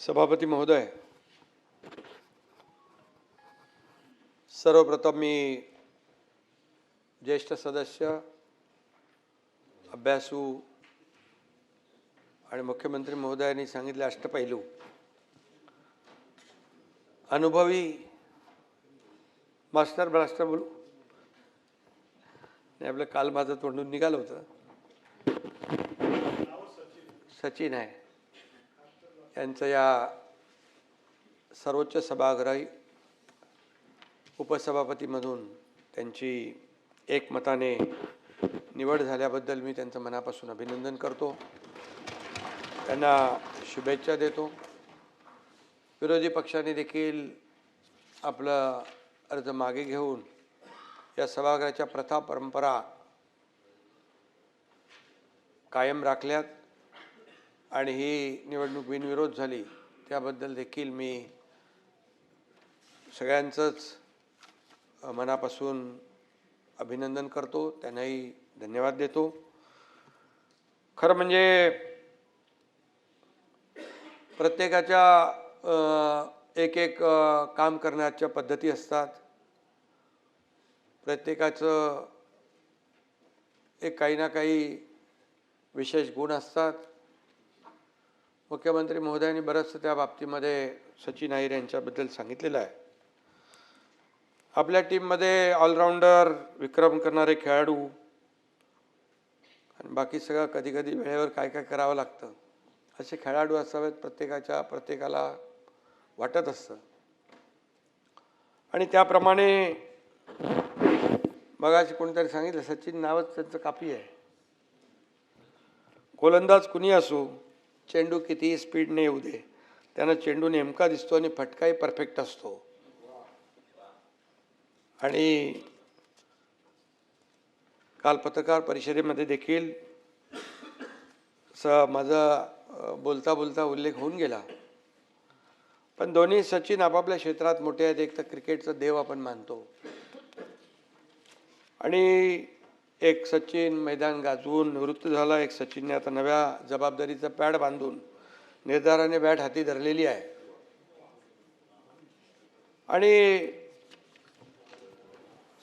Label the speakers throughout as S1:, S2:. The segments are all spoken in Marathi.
S1: सभापती महोदय, सर्वप्रथम मी ज्येष्ठ सदस्य, अभ्यासू आणि मुख्यमंत्री महोदयांनी सांगितले अष्टपैलू, अनुभवी मास्टर ब्लास्टर बोलू नाही, आपलं काल माझं तोंडून निघालं होतं, सचिन आहे यांचं या सर्वोच्च सभागृही उपसभापतीमधून त्यांची एकमताने निवड झाल्याबद्दल मी त्यांचं मनापासून अभिनंदन करतो, त्यांना शुभेच्छा देतो। विरोधी पक्षाने देखील आपलं अर्ज मागे घेऊन या सभागृहाच्या प्रथा परंपरा कायम राखल्यात आणि ही निवडणूक बिनविरोध झाली, त्याबद्दल देखील मी सगळ्यांचंच मनापासून अभिनंदन करतो, त्यांनाही धन्यवाद देतो। खरं म्हणजे प्रत्येकाच्या एक एक काम करण्याच्या पद्धती असतात, प्रत्येकाचं एक काही ना काही विशेष गुण असतात। मुख्यमंत्री महोदयांनी बरंचसं त्या बाबतीमध्ये सचिन अहिर यांच्याबद्दल सांगितलेलं आहे। आपल्या टीममध्ये ऑलराऊंडर, विक्रम करणारे खेळाडू आणि बाकी सगळं कधी कधी वेळेवर काय काय करावं लागतं असे खेळाडू असावेत, प्रत्येकाला वाटत असतं। आणि त्याप्रमाणे मगाशी कोणीतरी सांगितलं, सचिन नावच त्यांचं काफी आहे। गोलंदाज कुणी असो, चेंडू कितीही स्पीडने येऊ दे, त्यांना चेंडू नेमका दिसतो आणि फटकाही परफेक्ट असतो। आणि काल पत्रकार परिषदेमध्ये देखील माझा बोलता बोलता उल्लेख होऊन गेला, पण दोन्ही सचिन आपापल्या क्षेत्रात मोठे आहेत। एक तर क्रिकेटचा देव आपण मानतो आणि एक सचिन मैदान गाजवून निवृत्त झाला, एक सचिनने आता नव्या जबाबदारीचा पॅड बांधून निर्धाराने बॅट हाती धरलेली आहे। आणि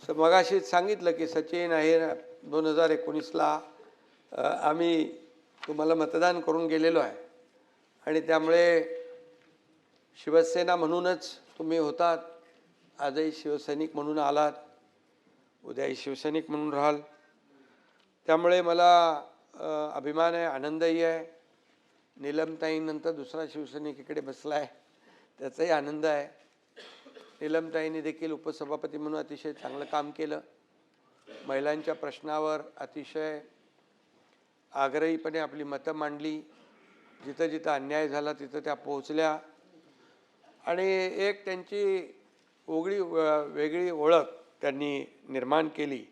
S1: मगाशीच सांगितलं की सचिन अहिर 2019ला आम्ही तुम्हाला मतदान करून गेलेलो आहे आणि त्यामुळे शिवसेना म्हणूनच तुम्ही होतात, आजही शिवसैनिक म्हणून आलात, उद्याही शिवसैनिक म्हणून राहाल। त्यामुळे मला अभिमान आहे, आनंदही आहे। नीलमताईंनंतर दुसरा शिवसैनिक इकडे बसला आहे, त्याचाही आनंद आहे। नीलमताईंनी देखील उपसभापती म्हणून अतिशय चांगलं काम केलं, महिलांच्या प्रश्नावर अतिशय आग्रहीपणे आपली मतं मांडली, जिथं जिथं अन्याय झाला तिथं त्या पोहोचल्या आणि एक त्यांची वेगळी ओळख त्यांनी निर्माण केली।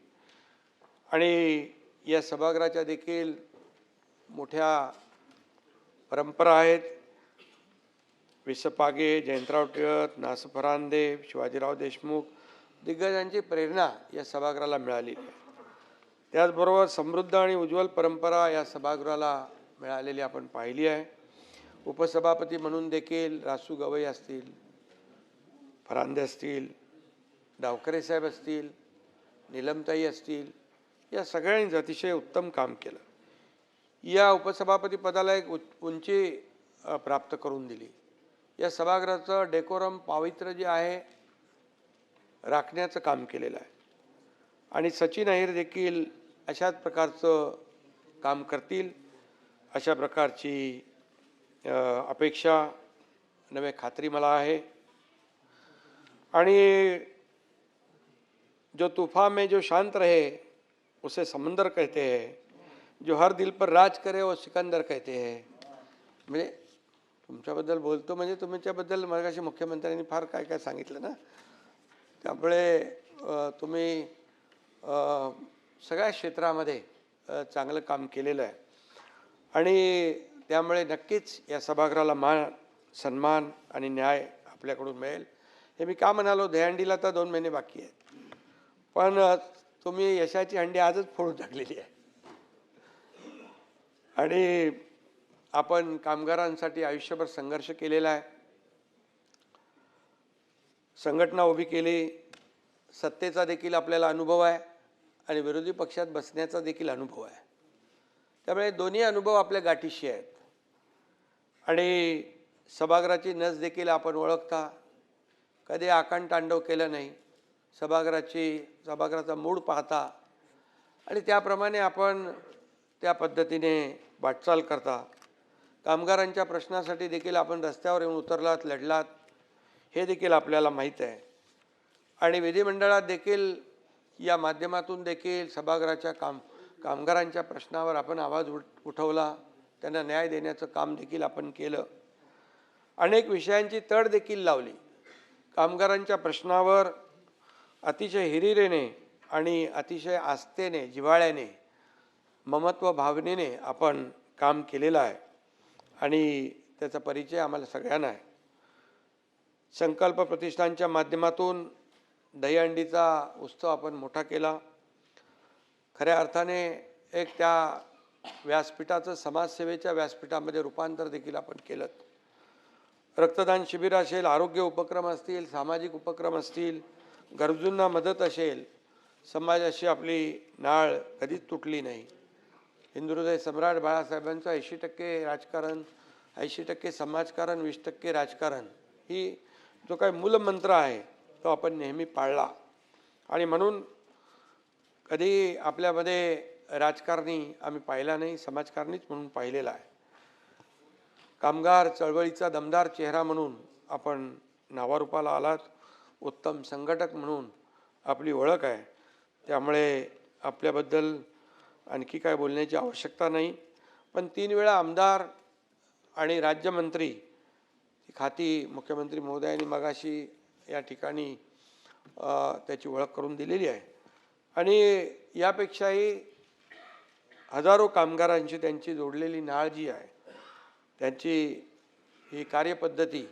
S1: आणि या सभागृहाच्या देखील मोठ्या परंपरा आहेत। विसपागे, जयंतराव टिळक, ना. स. फरांदे, शिवाजीराव देशमुख दिग्गजांची प्रेरणा या सभागृहाला मिळाली। त्याचबरोबर समृद्ध आणि उज्ज्वल परंपरा या सभागृहाला मिळालेली आपण पाहिली आहे। उपसभापती म्हणून देखील रासू गवई असतील, फरांदे असतील, डावकरे साहेब असतील, नीलमताई असतील, या सगळ्यांनी अतिशय उत्तम काम केलं। या उपसभापती पदाला एक उंची प्राप्त करून दिली। या सभागृहाचं डेकोरम, पावित्र्य जे आहे राखण्याचं काम केलेलं आहे आणि सचिन अहिर देखील अशाच प्रकारचं काम करतील अशा प्रकारची अपेक्षा नव्हे खात्री मला आहे। आणि जो तूफान में जो शांत रहे उसे समंदर कहते हैं, जो हर दिल पर राज करे वो सिकंदर कहते हैं। म्हणजे तुमच्याबद्दल बोलतो म्हणजे तुमच्याबद्दल मगाशी मुख्यमंत्र्यांनी फार काय काय सांगितलं ना, त्यामुळे तुम्ही सगळ्या क्षेत्रामध्ये चांगलं काम केलेलं आहे आणि त्यामुळे नक्कीच या सभागृहाला मान, सन्मान आणि न्याय आपल्याकडून मिळेल। हे मी का म्हणालो, दहीहंडीला तर 2 महिने बाकी आहेत, पण तुम्ही यशाची हंडी आजच फोडून टाकलेली आहे। आणि आपण कामगारांसाठी आयुष्यभर संघर्ष केलेला आहे, संघटना उभी केली, सत्तेचा देखील आपल्याला अनुभव आहे आणि विरोधी पक्षात बसण्याचा देखील अनुभव आहे. त्यामुळे दोन्ही अनुभव आपल्या गाठीशी आहेत आणि सभागृहाची नस देखील आपण ओळखता. कधी आकांड तांडव केलं नाही, सभागृहाचा मूड पाहता आणि त्याप्रमाणे आपण त्या पद्धतीने वाटचाल करता. कामगारांच्या प्रश्नासाठी देखील आपण रस्त्यावर येऊन उतरलात, लढलात, हे देखील आपल्याला माहीत आहे. आणि विधिमंडळात देखील या माध्यमातून देखील सभागृहाच्या कामगारांच्या प्रश्नावर आपण आवाज उठवला, त्यांना न्याय देण्याचं काम देखील आपण केलं. अनेक विषयांची तड देखील लावली. कामगारांच्या प्रश्नावर अतिशय हिरिरीने आणि अतिशय आस्थेने, जिव्हाळ्याने, ममत्व भावनेने आपण काम केलेलं आहे आणि त्याचा परिचय आम्हाला सगळ्यांना आहे. संकल्प प्रतिष्ठानच्या माध्यमातून दहीहंडीचा उत्सव आपण मोठा केला. खऱ्या अर्थाने एक त्या व्यासपीठाचं समाजसेवेच्या व्यासपीठामध्ये रूपांतर देखील आपण केलं. रक्तदान शिबिर असेल, आरोग्य उपक्रम असतील, सामाजिक उपक्रम असतील, गरजूंना मदत असेल, समाजाशी आपली नाळ कधीच तुटली नाही. हिंदुहृदय सम्राट बाळासाहेबांचं 80% राजकारण, 80% समाजकारण, 20% राजकारण, ही जो काही मूलमंत्र आहे तो आपण नेहमी पाळला. आणि म्हणून कधी आपल्यामध्ये राजकारणी आम्ही पाहिला नाही, समाजकारणीच म्हणून पाहिलेला आहे. कामगार चळवळीचा दमदार चेहरा म्हणून आपण नावारूपाला आलात. उत्तम संघटक म्हणून आपली ओळख आहे. त्यामुळे आपल्याबद्दल आणखी काय बोलण्याची आवश्यकता नाही. पण 3 वेळा आमदार आणि राज्यमंत्री खाती मुख्यमंत्री महोदयांनी मगाशी या ठिकाणी त्याची ओळख करून दिलेली आहे. आणि यापेक्षाही हजारो कामगारांची त्यांची जोडलेली नाळ जी आहे, त्यांची ही कार्यपद्धती,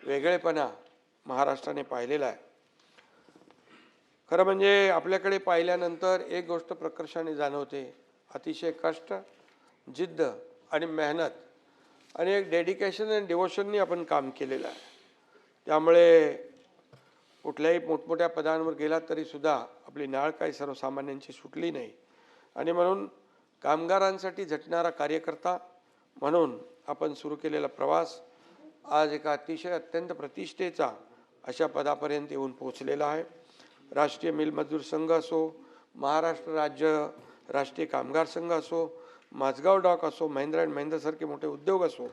S1: वेगळेपणा महाराष्ट्राने पाहिलेला आहे. खरं म्हणजे आपल्याकडे पाहिल्यानंतर एक गोष्ट प्रकर्षाने जाणवते. अतिशय कष्ट, जिद्द आणि मेहनत आणि एक डेडिकेशन आणि डिवोशननी आपण काम केलेलं आहे. त्यामुळे कुठल्याही मोठमोठ्या पदांवर गेलात तरीसुद्धा आपली नाळ काही सर्वसामान्यांची सुटली नाही. आणि म्हणून कामगारांसाठी झटणारा कार्यकर्ता म्हणून आपण सुरू केलेला प्रवास आज एका अतिशय अत्यंत प्रतिष्ठेचा अशा पदापर्यंत येऊन पोहोचलेला आहे. राष्ट्रीय मिल मजदूर संघ असो, महाराष्ट्र राज्य राष्ट्रीय कामगार संघ असो, माझगाव डॉक असो, महिंद्रा अँड महिंद्रासारखे मोठे उद्योग असो,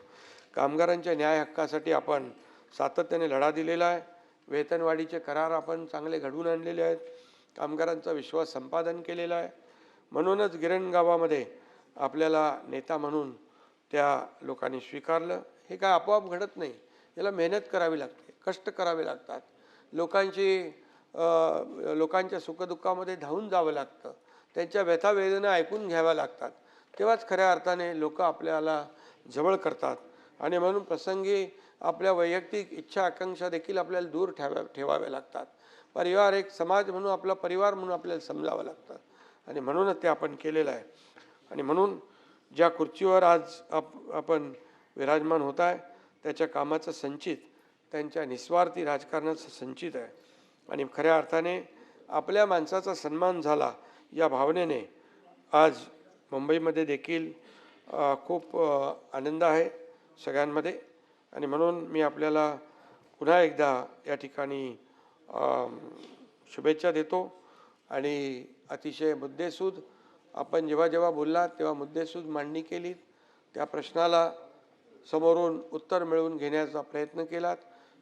S1: कामगारांच्या न्याय हक्कासाठी आपण सातत्याने लढा दिलेला आहे. वेतनवाढीचे करार आपण चांगले घडवून आणलेले आहेत. कामगारांचा विश्वास संपादन केलेला आहे. म्हणूनच गिरण गावामध्ये आपल्याला नेता म्हणून त्या लोकांनी स्वीकारलं. हे काय आपोआप घडत नाही, याला मेहनत करावी लागते, कष्ट करावे लागतात. लोकांच्या सुखदुःखामध्ये धावून जावं लागतं, त्यांच्या व्यथा वेदना ऐकून घ्याव्या लागतात. तेव्हाच खऱ्या अर्थाने लोक आपल्याला जवळ करतात. आणि म्हणून प्रसंगी आपल्या वैयक्तिक इच्छा आकांक्षा देखील आपल्याला दूर ठेवाव्या लागतात. परिवार एक समाज म्हणून, आपला परिवार म्हणून आपल्याला समजावं लागतं. आणि म्हणूनच ते आपण केलेलं आहे. आणि म्हणून ज्या खुर्चीवर आज आपण विराजमान होत आहे त्याच्या कामाचं संचित, त्यांच्या निस्वार्थी राजकारणाचं संचित आहे. आणि खऱ्या अर्थाने आपल्या माणसाचा सन्मान झाला या भावनेने आज मुंबईमध्ये देखील खूप आनंद आहे सगळ्यांमध्ये. आणि म्हणून मी आपल्याला पुन्हा एकदा या ठिकाणी शुभेच्छा देतो. आणि अतिशय मुद्देसूद आपण जेव्हा बोललात तेव्हा मुद्देसूद मांडणी केलीत, त्या प्रश्नाला समोरून उत्तर मिळवून घेण्याचा प्रयत्न केलात.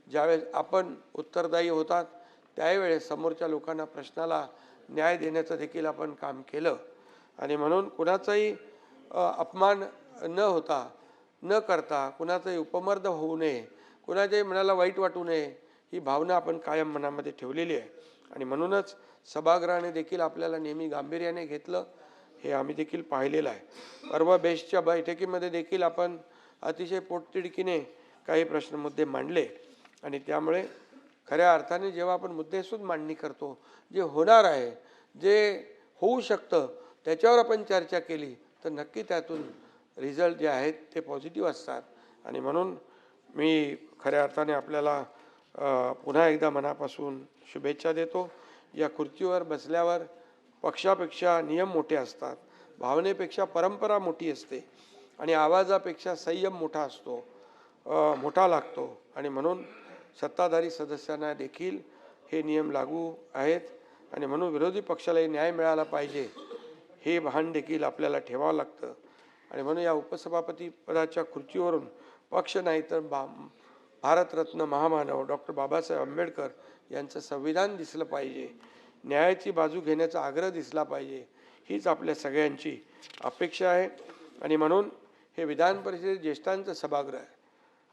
S1: ज्यावेळेस आपण उत्तरदायी होतात त्यावेळेस समोरच्या लोकांना प्रश्नाला न्याय देण्याचं देखील आपण काम केलं. आणि म्हणून कुणाचाही अपमान न करता, कुणाचाही उपमर्द होऊ नये, कुणाच्याही मनाला वाईट वाटू नये, ही भावना आपण कायम मनामध्ये ठेवलेली आहे. आणि म्हणूनच सभागृहाने देखील आपल्याला नेहमी गांभीर्याने घेतलं, हे आम्ही देखील पाहिलेलं आहे. परवा बेस्टच्या बैठकीमध्ये देखील आपण अतिशय पोटतिडकीने काही प्रश्न मुद्दे मांडले. आणि त्यामुळे खऱ्या अर्थाने जेव्हा आपण मुद्देसूद मांडणी करतो, जे होणार आहे, जे होऊ शकतं त्याच्यावर आपण चर्चा केली तर नक्की त्यातून रिझल्ट जे आहेत ते पॉझिटिव्ह असतात. आणि म्हणून मी खऱ्या अर्थाने आपल्याला पुन्हा एकदा मनापासून शुभेच्छा देतो. या खुर्चीवर बसल्यावर पक्षापेक्षा नियम मोठे असतात, भावनेपेक्षा परंपरा मोठी असते आणि आवाजापेक्षा संयम मोठा असतो, मोठा लागतो. आणि म्हणून सत्ताधारी सदस्यांना देखील हे नियम लागू आहेत. आणि म्हणून विरोधी पक्षालाही न्याय मिळाला पाहिजे हे भान देखील आपल्याला ठेवावं लागतं. आणि म्हणून या उपसभापती पदाच्या खुर्चीवरून पक्ष नाही तर भारतरत्न महामानव डॉक्टर बाबासाहेब आंबेडकर यांचं संविधान दिसलं पाहिजे, न्यायाची बाजू घेण्याचा आग्रह दिसला पाहिजे, हीच आपल्या सगळ्यांची अपेक्षा आहे. आणि म्हणून हे विधान परिषदेत ज्येष्ठांचं सभागृह आहे.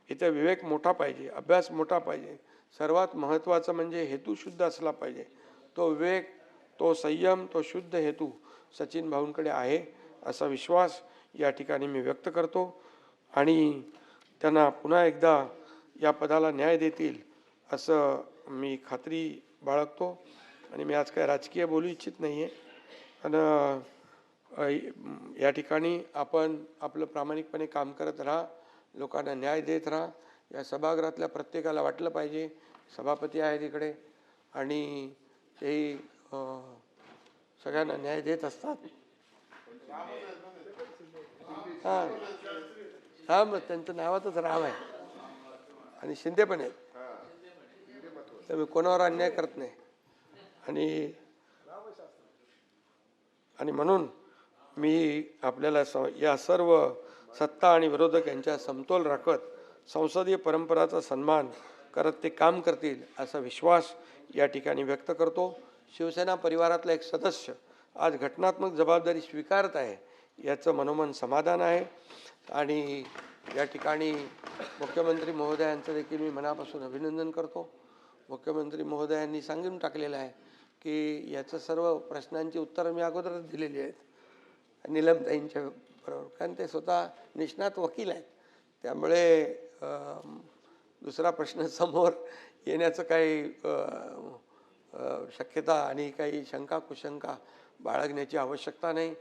S1: इथे विवेक मोठा पाहिजे, अभ्यास मोठा पाहिजे. सर्वात महत्त्वाचं म्हणजे हेतू शुद्ध असला पाहिजे. तो विवेक, तो संयम, तो शुद्ध हेतू सचिन भाऊंकडे आहे असा विश्वास या ठिकाणी मी व्यक्त करतो. आणि त्यांना पुन्हा एकदा या पदाला न्याय देतील असं मी खात्री बाळगतो. आणि मी आज काय राजकीय बोलू इच्छित नाही आहे. आणि या ठिकाणी आपण आपलं प्रामाणिकपणे काम करत राहा, लोकांना न्याय देत राहा. या सभागृहातल्या प्रत्येकाला वाटलं पाहिजे सभापती आहेत इकडे आणि तेही सगळ्यांना न्याय देत असतात. हां हां, मग त्यांचं नावातच राम आहे आणि शिंदे पण आहेत, तर मी कोणावर अन्याय करत नाही. आणि म्हणून मी आपल्याला या सर्व सत्ता आणि विरोधक यांच्या समतोल राखत संसदीय परंपराचा सन्मान करत ते काम करतील असा विश्वास या ठिकाणी व्यक्त करतो. शिवसेना परिवारातला एक सदस्य आज घटनात्मक जबाबदारी स्वीकारत आहे याचं मनोमन समाधान आहे. आणि या ठिकाणी मुख्यमंत्री महोदयांचं देखील मी मनापासून अभिनंदन करतो. मुख्यमंत्री महोदयांनी सांगून टाकलेलं आहे की याचं सर्व प्रश्नांची उत्तरं मी अगोदरच दिलेली आहेत नीलमताईंच्या बरोबर, कारण ते स्वतः निष्णात वकील आहेत. त्यामुळे दुसरा प्रश्न समोर येण्याचं काही शक्यता आणि काही शंका कुशंका बाळगण्याची आवश्यकता नाही.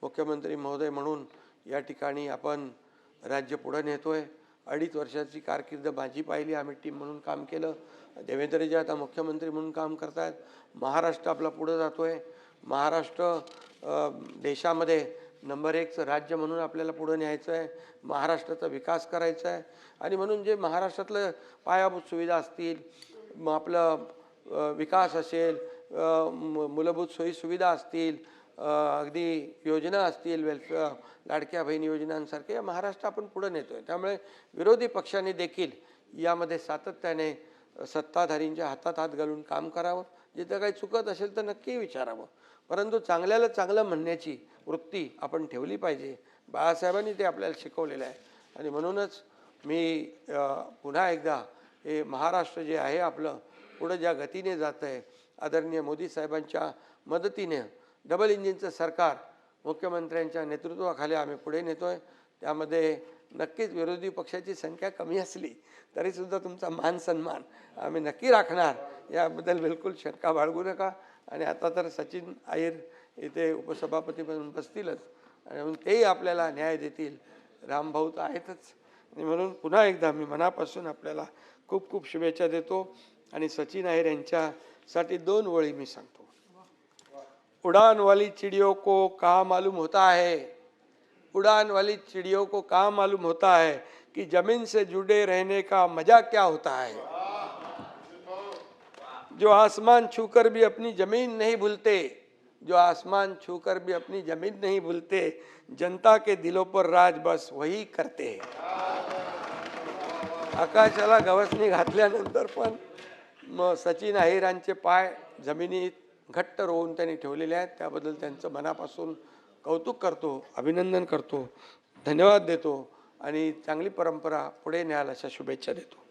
S1: मुख्यमंत्री महोदय म्हणून या ठिकाणी आपण राज्य पुढे नेतोय. 2.5 वर्षाची कारकीर्द माझी पाहिली, आम्ही टीम म्हणून काम केलं. देवेंद्रजी आता मुख्यमंत्री म्हणून काम करतायत. महाराष्ट्र आपला पुढे जातोय. महाराष्ट्र देशामध्ये नंबर 1चं राज्य म्हणून आपल्याला पुढे न्यायचं आहे. महाराष्ट्राचा विकास करायचा आहे. आणि म्हणून जे महाराष्ट्रातलं पायाभूत सुविधा असतील, आपलं विकास असेल, मूलभूत सोयीसुविधा असतील, अगदी योजना असतील, वेलफेअर लाडक्या बहीण योजनांसारखे महाराष्ट्र आपण पुढे नेतोय. त्यामुळे विरोधी पक्षांनी देखील यामध्ये सातत्याने सत्ताधारींच्या हातात हात घालून काम करावं. जिथं काही चुकत असेल तर नक्की विचारावं, परंतु चांगल्याला चांगलं म्हणण्याची वृत्ती आपण ठेवली पाहिजे. बाळासाहेबांनी ते आपल्याला शिकवलेलं आहे. आणि म्हणूनच मी पुन्हा एकदा हे महाराष्ट्र जे आहे आपलं पुढं ज्या गतीने जातं आहे, आदरणीय मोदी साहेबांच्या मदतीने डबल इंजिनचं सरकार मुख्यमंत्र्यांच्या नेतृत्वाखाली आम्ही पुढे नेतोय. त्यामध्ये नक्कीच विरोधी पक्षाची संख्या कमी असली तरीसुद्धा तुमचा मान सन्मान आम्ही नक्की राखणार, याबद्दल बिलकुल शंका बाळगू नका. आणि आता तर सचिन अहिर इथे उपसभापती म्हणून बसतीलच आणि म्हणून तेही आपल्याला न्याय देतील. रामभाऊ तर आहेतच. आणि म्हणून पुन्हा एकदा मी मनापासून आपल्याला खूप खूप शुभेच्छा देतो. आणि सचिन अहिर यांच्यासाठी 2 ओळी मी सांगतो. उड़ान वाली चिड़ियों को कहाँ मालूम होता है, उड़ान वाली चिड़ियों को कहाँ मालूम होता है कि जमीन से जुड़े रहने का मजा क्या होता है. जो आसमान छूकर भी अपनी जमीन नहीं भूलते, जो आसमान छूकर भी अपनी जमीन नहीं भूलते, जनता के दिलों पर राज बस वही करते हैं. आकाशाला गवसणी घातल्यानंतर पण मग सचिन अहिरांचे पाय जमिनीत घट्ट रोवून त्यांनी ठेवलेले आहेत. त्याबद्दल त्यांचं मनापासून कौतुक करतो, अभिनंदन करतो, धन्यवाद देतो आणि चांगली परंपरा पुढे न्याल अशा शुभेच्छा देतो.